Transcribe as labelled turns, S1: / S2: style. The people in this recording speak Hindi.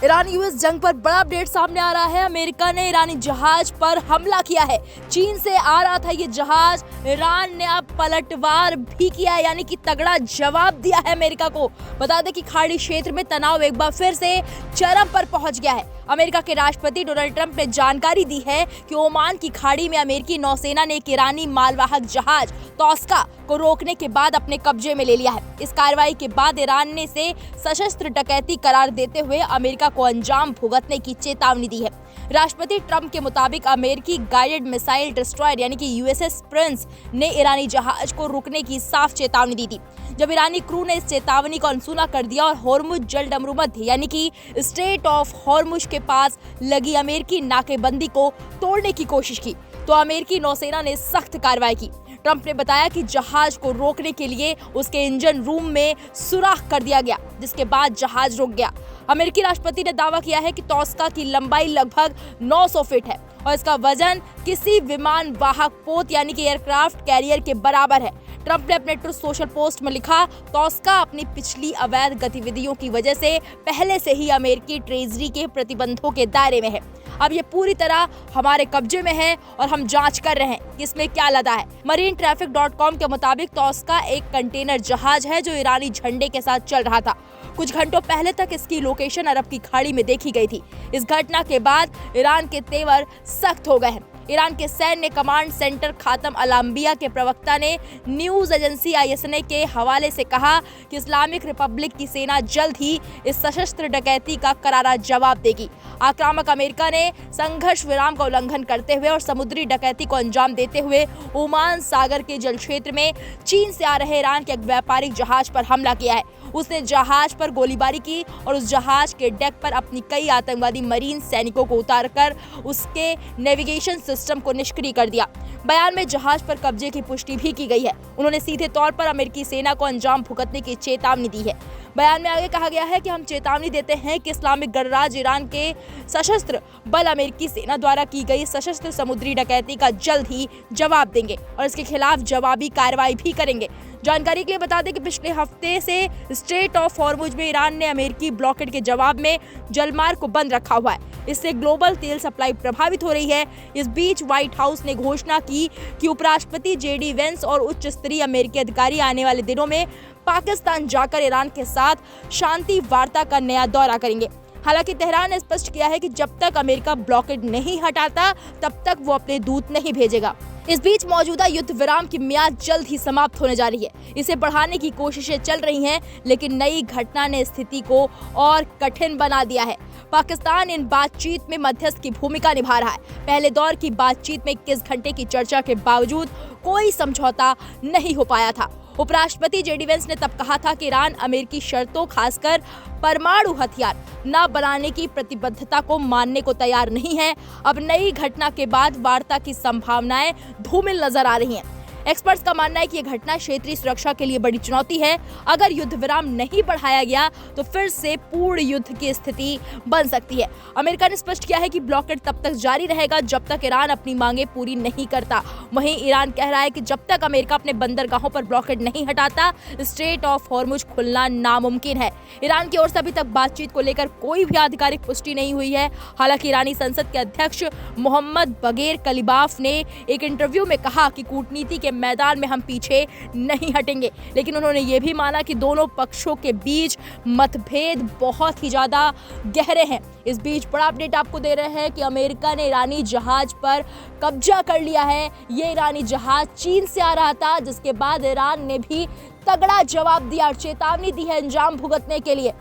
S1: ईरान यूएस जंग पर बड़ा अपडेट सामने आ रहा है। अमेरिका ने ईरानी जहाज पर हमला किया है। चीन से आ रहा था ये जहाज, ईरान ने अब पलटवार भी किया है, यानी कि तगड़ा जवाब दिया है अमेरिका को। बता दें कि खाड़ी क्षेत्र में तनाव एक बार फिर से चरम पर पहुंच गया है। अमेरिका के राष्ट्रपति डोनाल्ड ट्रंप ने जानकारी दी है कि ओमान की खाड़ी में अमेरिकी नौसेना ने एक ईरानी मालवाहक जहाज तोस्का को रोकने के बाद अपने कब्जे में ले लिया है। इस कार्रवाई के बाद ईरान ने इसे सशस्त्र डकैती करार देते हुए अमेरिका को अंजाम भुगतने की चेतावनी दी है। राष्ट्रपति ट्रंप के मुताबिक अमेरिकी गाइडेड मिसाइल डिस्ट्रॉयर यानी कि यूएसएस प्रिंस ने ईरानी जहाज को रुकने की साफ चेतावनी दी थी। जब ईरानी क्रू ने इस चेतावनी को अनसुना कर दिया और होर्मुज जलडमरू मध्य यानी कि स्ट्रेट ऑफ होर्मुज के पास लगी अमेरिकी नाकेबंदी को तोड़ने की कोशिश की, तो अमेरिकी नौसेना ने सख्त कार्रवाई की। ट्रंप ने बताया कि जहाज को रोकने के लिए उसके इंजन रूम में सुराख कर दिया गया, जिसके बाद जहाज रुक गया। अमेरिकी राष्ट्रपति ने दावा किया है कि तोस्का की लंबाई लगभग 900 फीट है और इसका वजन किसी विमान वाहक पोत यानी कि एयरक्राफ्ट कैरियर के बराबर है। ट्रंप ने अपने ट्रुथ सोशल पोस्ट में लिखा, तोस्का अपनी पिछली अवैध गतिविधियों की वजह से पहले से ही अमेरिकी ट्रेजरी के प्रतिबंधों के दायरे में है। अब ये पूरी तरह हमारे कब्जे में है और हम जांच कर रहे हैं कि इसमें क्या लदा है। marinetraffic.com के मुताबिक तोस्का एक कंटेनर जहाज है जो ईरानी झंडे के साथ चल रहा था। कुछ घंटों पहले तक इसकी लोकेशन अरब की खाड़ी में देखी गई थी। इस घटना के बाद ईरान के तेवर सख्त हो गए हैं। ईरान के सैन्य कमांड सेंटर खातम अल-अंबिया के प्रवक्ता ने न्यूज एजेंसी आईएसएन के हवाले से कहा कि इस्लामिक रिपब्लिक की सेना जल्द ही इस सशस्त्र डकैती का करारा जवाब देगी। आक्रामक अमेरिका ने संघर्ष विराम का उल्लंघन करते हुए और समुद्री डकैती को अंजाम देते हुए ओमान सागर के जल क्षेत्र में चीन से आ रहे ईरान के एक व्यापारिक जहाज पर हमला किया है। उसने जहाज पर गोलीबारी की और उस जहाज के डेक पर अपनी कई आतंकवादी मरीन सैनिकों को उतारकर उसके नेविगेशन सिस्टम को निष्क्रिय कर दिया। बयान में जहाज पर कब्जे की पुष्टि भी की गई है। उन्होंने सीधे तौर पर अमेरिकी सेना को अंजाम भुगतने की चेतावनी दी है। बयान में आगे कहा गया है कि हम चेतावनी देते हैं कि इस्लामिक गणराज्य ईरान के सशस्त्र बल अमेरिकी सेना द्वारा की गई सशस्त्र समुद्री डकैती का जल्द ही जवाब देंगे और इसके खिलाफ जवाबी कार्रवाई भी करेंगे। जानकारी के लिए बता दें कि पिछले हफ्ते से स्ट्रेट ऑफ हॉर्मुज में ईरान ने अमेरिकी ब्लॉकेड के जवाब में जलमार्ग को बंद रखा हुआ है। इससे ग्लोबल तेल सप्लाई प्रभावित हो रही है। इस बीच व्हाइट हाउस ने घोषणा की कि उपराष्ट्रपति जेडी वेंस और उच्च स्तरीय अमेरिकी अधिकारी आने वाले दिनों में पाकिस्तान जाकर ईरान के साथ शांति वार्ता का नया दौरा करेंगे। हालांकि तेहरान ने स्पष्ट किया है कि जब तक अमेरिका ब्लॉकेड नहीं हटाता तब तक वो अपने दूत नहीं भेजेगा। इस बीच मौजूदा युद्ध विराम की मियाद जल्द ही समाप्त होने जा रही है। इसे बढ़ाने की कोशिशें चल रही हैं, लेकिन नई घटना ने स्थिति को और कठिन बना दिया है। पाकिस्तान इन बातचीत में मध्यस्थ की भूमिका निभा रहा है। पहले दौर की बातचीत में 21 घंटे की चर्चा के बावजूद कोई समझौता नहीं हो पाया था। उपराष्ट्रपति जेडी वेंस ने तब कहा था कि ईरान अमेरिकी शर्तों, खासकर परमाणु हथियार न बनाने की प्रतिबद्धता को मानने को तैयार नहीं है। अब नई घटना के बाद वार्ता की संभावनाएं धूमिल नजर आ रही हैं। एक्सपर्ट्स का मानना है कि यह घटना क्षेत्रीय सुरक्षा के लिए बड़ी चुनौती है। अगर युद्ध विराम नहीं बढ़ाया गया तो फिर से पूर्ण युद्ध की स्थिति बन सकती है। अमेरिका ने स्पष्ट किया है कि ब्लॉकेड तब तक जारी रहेगा जब तक ईरान अपनी मांगें पूरी नहीं करता। वहीं ईरान कह रहा है कि जब तक अमेरिका अपने बंदरगाहों पर ब्लॉकेड नहीं हटाता, स्ट्रेट ऑफ हॉर्मुज खुलना नामुमकिन है। ईरान की ओर से अभी तक बातचीत को लेकर कोई भी आधिकारिक पुष्टि नहीं हुई है। हालांकि ईरानी संसद के अध्यक्ष मोहम्मद बगेर कलिबाफ ने एक इंटरव्यू में कहा कि कूटनीति के मैदान में हम पीछे नहीं हटेंगे, लेकिन उन्होंने ये भी माना कि दोनों पक्षों के बीच मतभेद बहुत ही ज्यादा गहरे हैं। इस बीच बड़ा अपडेट आपको दे रहे हैं कि अमेरिका ने ईरानी जहाज पर कब्जा कर लिया है। ये ईरानी जहाज चीन से आ रहा था, जिसके बाद ईरान ने भी तगड़ा जवाब दिया और चेतावनी दी है अंजाम भुगतने के लिए।